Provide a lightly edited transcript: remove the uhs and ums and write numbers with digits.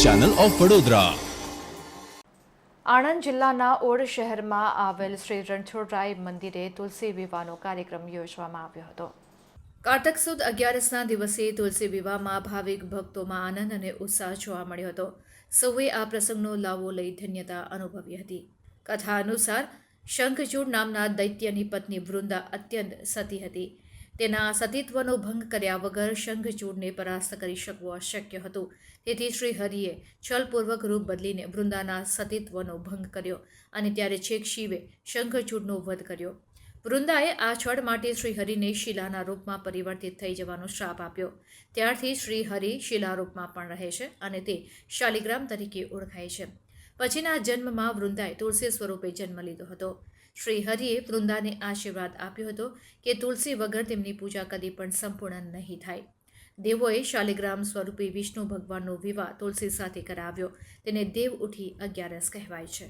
Channel of Vadodara. Anand જિલ્લાના odd શહેરમાં આવેલ શ્રી રણછોડરાય મંદિરે તુલસી વિવાહનો કાર્યક્રમ યોજવામાં આવ્યો હતો. કારતક સુદ 11ના દિવસે તુલસી વિવાહમાં ભાવિક ભક્તોમાં આનંદ અને ઉત્સાહ જોવા મળ્યો હતો. સૌએ આ પ્રસંગનો લાવો લઈ ધન્યતા અનુભવી હતી. કથા અનુસાર શંખચૂડ નામના દૈત્યની પત્ની વૃંદા અત્યંત સતી હતી. તેના સતીત્વનો ભંગ કર્યા વગર શંખચૂડને પરાસ્ત કરી શકવું અશક્ય હતું. તેથી શ્રી હરિએ છલપૂર્વક રૂપ બદલીને વૃંદાના સતીત્વનો ભંગ કર્યો અને ત્યારે છેક શિવે શંખચૂડનો વધ કર્યો. વૃંદાએ આ છળ માટે શ્રીહરિને શિલાના રૂપમાં પરિવર્તિત થઈ જવાનો શ્રાપ આપ્યો. ત્યારથી શ્રીહરિ શિલારૂપમાં પણ રહે છે અને તે શાલિગ્રામ તરીકે ઓળખાય છે. પછીના જન્મમાં વૃંદાએ તુલસી સ્વરૂપે જન્મ લીધો હતો. શ્રીહરિએ વૃંદાને આશીર્વાદ આપ્યો હતો કે તુલસી વગર તેમની પૂજા કદી પણ સંપૂર્ણ નહીં થાય. દેવોએ શાલિગ્રામ સ્વરૂપી વિષ્ણુ ભગવાનનો વિવાહ તુલસી સાથે કરાવ્યો. તેને દેવ ઉઠી 11 કહેવાય છે.